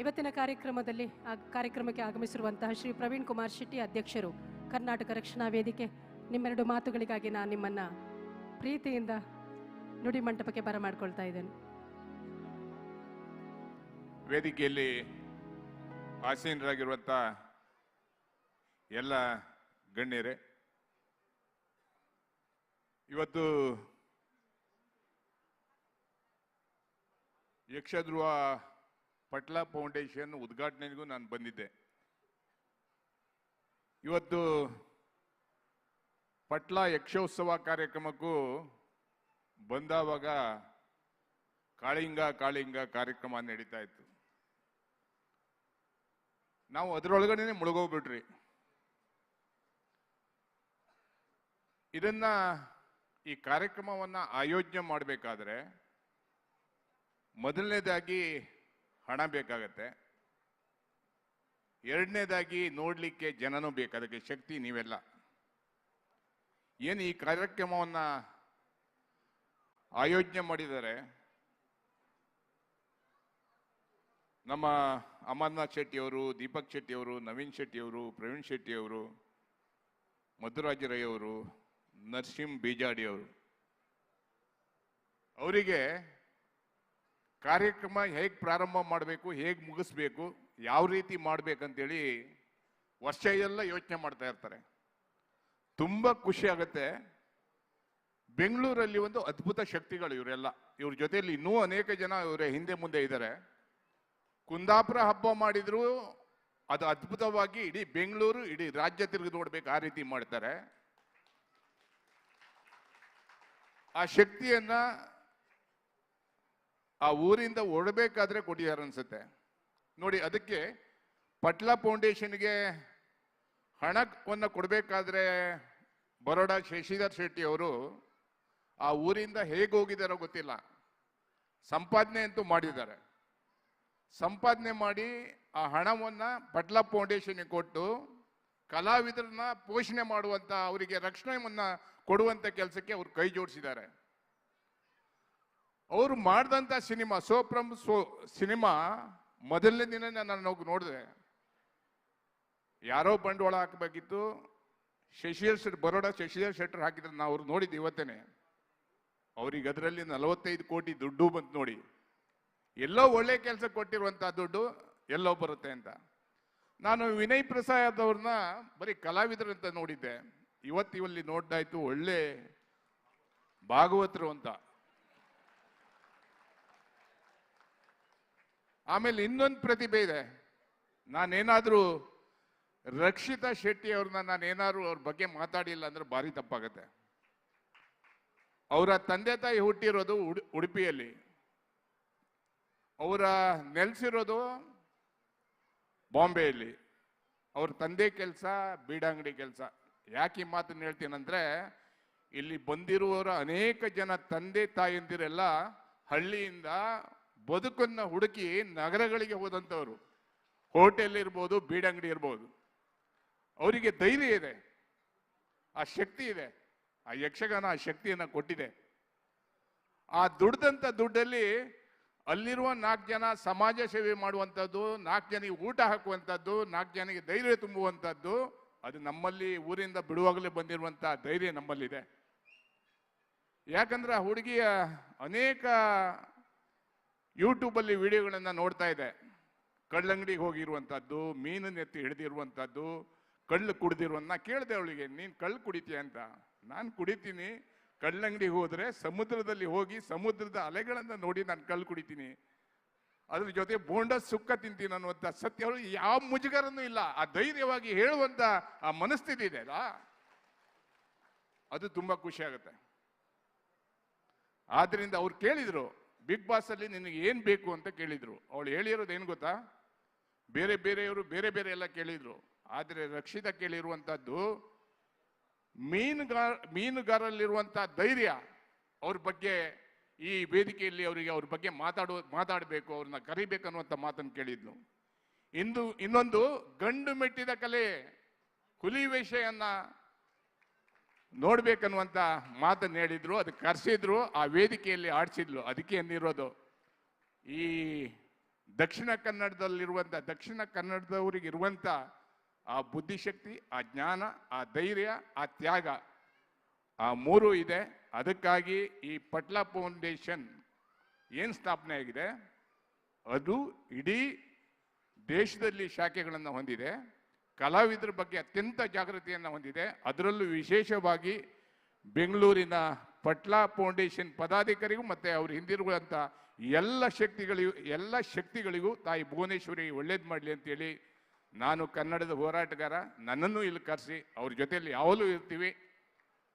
ಇವತ್ತಿನ ಕಾರ್ಯಕ್ರಮಕ್ಕೆ ಆಗಮಿಸಿರುವಂತಹ ಶ್ರೀ ಪ್ರವೀಣ್ ಕುಮಾರ್ ಶೆಟ್ಟಿ ಅಧ್ಯಕ್ಷರು, ಕರ್ನಾಟಕ ರಕ್ಷಣಾ ವೇದಿಕೆ, ನಿಮ್ಮೆರಡು ಮಾತುಗಳಿಗಾಗಿ ನಾನು ನಿಮ್ಮನ್ನ ಪ್ರೀತಿಯಿಂದ ನುಡಿ ಮಂಟಪಕ್ಕೆ ಬರಮಾಡ್ಕೊಳ್ತಾ ಇದ್ದೇನೆ. ವೇದಿಕೆಯಲ್ಲಿ ಆಸೀನರಾಗಿರುವಂಥ ಎಲ್ಲ ಗಣ್ಯರೇ, ಇವತ್ತು ಯಕ್ಷಧ್ರುವ ಪಟ್ಲ ಫೌಂಡೇಶನ್ ಉದ್ಘಾಟನೆಗೂ ನಾನು ಬಂದಿದ್ದೆ. ಇವತ್ತು ಪಟ್ಲ ಯಕ್ಷೋತ್ಸವ ಕಾರ್ಯಕ್ರಮಕ್ಕೂ ಬಂದಾವಾಗ ಕಾಳಿಂಗ ಕಾರ್ಯಕ್ರಮ ನಡೀತಾ ಇತ್ತು. ನಾವು ಅದರೊಳಗಡೆ ಮುಳುಗೋಗ್ಬಿಟ್ರಿ. ಈ ಕಾರ್ಯಕ್ರಮವನ್ನು ಆಯೋಜನೆ ಮಾಡಬೇಕಾದ್ರೆ ಮೊದಲನೇದಾಗಿ ಹಣ ಬೇಕಾಗತ್ತೆ, ಎರಡನೇದಾಗಿ ನೋಡ್ಲಿಕ್ಕೆ ಜನನೂ ಬೇಕು, ಅದಕ್ಕೆ ಶಕ್ತಿ ನೀವೆಲ್ಲ. ಏನು ಈ ಕಾರ್ಯಕ್ರಮವನ್ನು ಆಯೋಜನೆ ಮಾಡಿದ್ದಾರೆ, ನಮ್ಮ ಅಮರ್ನಾಥ್ ಶೆಟ್ಟಿಯವರು, ದೀಪಕ್ ಶೆಟ್ಟಿಯವರು, ನವೀನ್ ಶೆಟ್ಟಿಯವರು, ಪ್ರವೀಣ್ ಶೆಟ್ಟಿಯವರು, ಮಧುರಾಜ ರೈ ಅವರು, ನರಸಿಂಹ ಬೀಜಾಡಿಯವರು, ಅವರಿಗೆ ಕಾರ್ಯಕ್ರಮ ಹೇಗೆ ಪ್ರಾರಂಭ ಮಾಡಬೇಕು, ಹೇಗೆ ಮುಗಿಸ್ಬೇಕು, ಯಾವ ರೀತಿ ಮಾಡಬೇಕಂತೇಳಿ ವರ್ಷ ಎಲ್ಲ ಯೋಚನೆ ಮಾಡ್ತಾ ಇರ್ತಾರೆ. ತುಂಬ ಖುಷಿ ಆಗುತ್ತೆ. ಬೆಂಗಳೂರಲ್ಲಿ ಒಂದು ಅದ್ಭುತ ಶಕ್ತಿಗಳು ಇವರೆಲ್ಲ. ಇವ್ರ ಜೊತೆಯಲ್ಲಿ ಇನ್ನೂ ಅನೇಕ ಜನ ಇವರ ಹಿಂದೆ ಮುಂದೆ ಇದ್ದಾರೆ. ಕುಂದಾಪುರ ಹಬ್ಬ ಮಾಡಿದ್ರು ಅದು ಅದ್ಭುತವಾಗಿ ಇಡೀ ಬೆಂಗಳೂರು, ಇಡೀ ರಾಜ್ಯ ತಿರುಗಿ ನೋಡ್ಬೇಕು, ಆ ರೀತಿ ಮಾಡ್ತಾರೆ. ಆ ಶಕ್ತಿಯನ್ನ ಆ ಊರಿಂದ ಹೊರಬೇಕಾದ್ರೆ ಕೊಟ್ಟಿದ್ದಾರೆ ಅನ್ಸುತ್ತೆ ನೋಡಿ. ಅದಕ್ಕೆ ಪಟ್ಲ ಫೌಂಡೇಶನ್ಗೆ ಹಣವನ್ನು ಕೊಡಬೇಕಾದ್ರೆ ಬರೋಡಾ ಶಶಿಧರ್ ಶೆಟ್ಟಿ ಅವರು ಆ ಊರಿಂದ ಹೇಗೆ ಹೋಗಿದ್ದಾರೋ ಗೊತ್ತಿಲ್ಲ, ಸಂಪಾದನೆ ಅಂತೂ ಮಾಡಿದ್ದಾರೆ. ಸಂಪಾದನೆ ಮಾಡಿ ಆ ಹಣವನ್ನು ಪಟ್ಲ ಫೌಂಡೇಶನ್ಗೆ ಕೊಟ್ಟು ಕಲಾವಿದರನ್ನ ಪೋಷಣೆ ಮಾಡುವಂತ, ಅವರಿಗೆ ರಕ್ಷಣೆಯನ್ನ ಕೊಡುವಂತ ಕೆಲಸಕ್ಕೆ ಅವ್ರು ಕೈ ಜೋಡಿಸಿದ್ದಾರೆ. ಅವರು ಮಾಡಿದಂಥ ಸಿನಿಮಾ ಸಿನಿಮಾ ಮೊದಲನೇ ದಿನ ನಾನು ಹೋಗಿ ನೋಡಿದೆ. ಯಾರೋ ಬಂಡವಾಳ ಹಾಕಬೇಕಿತ್ತು, ಬರೋಡಾ ಶಶಿಧರ್ ಶೆಟ್ಟರ್ ಹಾಕಿದ್ರೆ ನಾವು ಅವ್ರು ನೋಡಿದ್ದು ಇವತ್ತೇನೆ. ಅವ್ರಿಗೆ ಅದರಲ್ಲಿ 45 ಕೋಟಿ ದುಡ್ಡು ಬಂತು ನೋಡಿ. ಎಲ್ಲೋ ಒಳ್ಳೆ ಕೆಲಸ ಕೊಟ್ಟಿರುವಂಥ ದುಡ್ಡು ಎಲ್ಲೋ ಬರುತ್ತೆ ಅಂತ. ನಾನು ವಿನಯ್ ಪ್ರಸಾದ್ ಅವ್ರನ್ನ ಬರೀ ಕಲಾವಿದರಂತ ನೋಡಿದ್ದೆ. ಇವಲ್ಲಿ ನೋಡ್ದಾಯ್ತು, ಒಳ್ಳೆ ಭಾಗವತರು ಅಂತ. ಆಮೇಲೆ ಇನ್ನೊಂದು ಪ್ರತಿಭೆ ಇದೆ. ನಾನೇನಾದ್ರೂ ರಕ್ಷಿತಾ ಶೆಟ್ಟಿ ಅವ್ರನ್ನ ನಾನೇನಾದ್ರು ಅವ್ರ ಬಗ್ಗೆ ಮಾತಾಡಿಲ್ಲ ಅಂದ್ರೆ ಭಾರಿ ತಪ್ಪಾಗತ್ತೆ. ಅವರ ತಂದೆ ತಾಯಿ ಹುಟ್ಟಿರೋದು ಉಡುಪಿಯಲ್ಲಿ, ಅವರ ನೆಲೆಸಿರೋದು ಬಾಂಬೆಯಲ್ಲಿ. ಅವ್ರ ತಂದೆ ಕೆಲಸ ಬೀಡಂಗಡಿ ಕೆಲಸ. ಯಾಕೆ ಈ ಮಾತನ್ನು ಹೇಳ್ತೀನಂದ್ರೆ, ಇಲ್ಲಿ ಬಂದಿರುವವರ ಅನೇಕ ಜನ ತಂದೆ ತಾಯಂದಿರೆಲ್ಲ ಹಳ್ಳಿಯಿಂದ ಬದುಕನ್ನ ಹುಡುಕಿ ನಗರಗಳಿಗೆ ಹೋದಂಥವ್ರು. ಹೋಟೆಲ್ ಇರ್ಬೋದು, ಬೀಡಂಗಡಿ ಇರ್ಬೋದು. ಅವರಿಗೆ ಧೈರ್ಯ ಇದೆ, ಆ ಶಕ್ತಿ ಇದೆ. ಆ ಯಕ್ಷಗಾನ ಆ ಶಕ್ತಿಯನ್ನು ಕೊಟ್ಟಿದೆ. ಆ ದುಡ್ದಂಥ ದುಡ್ಡಲ್ಲಿ ಅಲ್ಲಿರುವ 4 ಜನ ಸಮಾಜ ಸೇವೆ ಮಾಡುವಂಥದ್ದು, 4 ಜನಿಗೆ ಊಟ ಹಾಕುವಂಥದ್ದು, 4 ಜನಿಗೆ ಧೈರ್ಯ ತುಂಬುವಂಥದ್ದು, ಅದು ನಮ್ಮಲ್ಲಿ ಊರಿಂದ ಬಿಡುವಾಗಲೇ ಬಂದಿರುವಂಥ ಧೈರ್ಯ ನಮ್ಮಲ್ಲಿದೆ. ಯಾಕಂದ್ರೆ ಆ ಹುಡುಗಿಯ ಅನೇಕ ಯೂಟ್ಯೂಬಲ್ಲಿ ವಿಡಿಯೋಗಳನ್ನು ನೋಡ್ತಾ ಇದೆ. ಕಳ್ಳಂಗಡಿಗೆ ಹೋಗಿರುವಂಥದ್ದು, ಮೀನನ್ನೆತ್ತಿ ಹಿಡಿದಿರುವಂಥದ್ದು, ಕಳ್ಳು ಕುಡಿದಿರುವಂಥ. ನಾ ಕೇಳಿದೆ ಅವಳಿಗೆ, ನೀನು ಕಳ್ಳು ಕುಡಿತೀಯ ಅಂತ. ನಾನು ಕುಡಿತೀನಿ, ಕಳ್ಳಂಗಡಿಗೆ ಹೋದರೆ ಸಮುದ್ರದಲ್ಲಿ ಹೋಗಿ ಸಮುದ್ರದ ಅಲೆಗಳನ್ನು ನೋಡಿ ನಾನು ಕಳ್ಳು ಕುಡಿತೀನಿ, ಅದ್ರ ಜೊತೆ ಬೋಂಡ ಸುಕ್ಕ ತಿಂತೀನಿ ಅನ್ನುವಂಥ ಸತ್ಯ ಅವಳು ಯಾವ ಮುಜುಗರನೂ ಇಲ್ಲ. ಆ ಧೈರ್ಯವಾಗಿ ಹೇಳುವಂಥ ಆ ಮನಸ್ಥಿತಿ ಇದೆ ಅಲ್ಲ, ಅದು ತುಂಬ ಖುಷಿ ಆಗುತ್ತೆ. ಆದ್ರಿಂದ ಅವ್ರು ಕೇಳಿದ್ರು, ಬಿಗ್ ಬಾಸ್ ಅಲ್ಲಿ ನಿನಗೆ ಏನ್ ಬೇಕು ಅಂತ ಕೇಳಿದ್ರು. ಅವಳು ಹೇಳಿರೋದು ಏನು ಗೊತ್ತಾ, ಬೇರೆಯವರು ಬೇರೆ ಎಲ್ಲ ಕೇಳಿದ್ರು. ಆದ್ರೆ ರಕ್ಷಿತಾ ಕೇಳಿರುವಂತದ್ದು ಮೀನುಗಾರಲ್ಲಿರುವಂತ ಧೈರ್ಯ, ಅವ್ರ ಬಗ್ಗೆ ಈ ವೇದಿಕೆಯಲ್ಲಿ ಅವರಿಗೆ ಅವ್ರ ಬಗ್ಗೆ ಮಾತಾಡಬೇಕು, ಅವ್ರನ್ನ ಕರಿಬೇಕನ್ನುವಂಥ ಮಾತನ್ನು ಕೇಳಿದ್ಲು. ಇನ್ನೊಂದು ಗಂಡು ಮೆಟ್ಟಿದ ಕಲೆ, ಹುಲಿ ವೇಷಯನ್ನ ನೋಡ್ಬೇಕನ್ನುವಂತ ಮಾತನ್ನು ಹೇಳಿದ್ರು. ಅದಕ್ಕೆ ಕರೆಸಿದ್ರು, ಆ ವೇದಿಕೆಯಲ್ಲಿ ಆಡಿಸಿದ್ಲು. ಅದಕ್ಕೆ ಅಂದಿರೋದು, ಈ ದಕ್ಷಿಣ ಕನ್ನಡದವರಿಗೆ ಇರುವಂಥ ಆ ಬುದ್ಧಿಶಕ್ತಿ, ಆ ಜ್ಞಾನ, ಆ ಧೈರ್ಯ, ಆ ತ್ಯಾಗ, ಆ ಮೂರು ಇದೆ. ಅದಕ್ಕಾಗಿ ಈ ಪಟ್ಲ ಫೌಂಡೇಶನ್ ಏನು ಸ್ಥಾಪನೆ ಆಗಿದೆ, ಅದು ಇಡೀ ದೇಶದಲ್ಲಿ ಶಾಖೆಗಳನ್ನು ಹೊಂದಿದೆ. ಕಲಾವಿದರ ಬಗ್ಗೆ ಅತ್ಯಂತ ಜಾಗೃತಿಯನ್ನು ಹೊಂದಿದೆ. ಅದರಲ್ಲೂ ವಿಶೇಷವಾಗಿ ಬೆಂಗಳೂರಿನ ಪಟ್ಲ ಫೌಂಡೇಶನ್ ಪದಾಧಿಕಾರಿಗೂ ಮತ್ತು ಅವ್ರ ಹಿಂದಿರುವಂಥ ಎಲ್ಲ ಶಕ್ತಿಗಳಿಗೂ ತಾಯಿ ಭುವನೇಶ್ವರಿ ಒಳ್ಳೇದು ಮಾಡಲಿ ಅಂತೇಳಿ ನಾನು ಕನ್ನಡದ ಹೋರಾಟಗಾರ, ನನ್ನನ್ನು ಇಲ್ಲಿ ಕರೆಸಿ ಅವ್ರ ಜೊತೆಯಲ್ಲಿ ಯಾವಾಗಲೂ ಇರ್ತೀವಿ.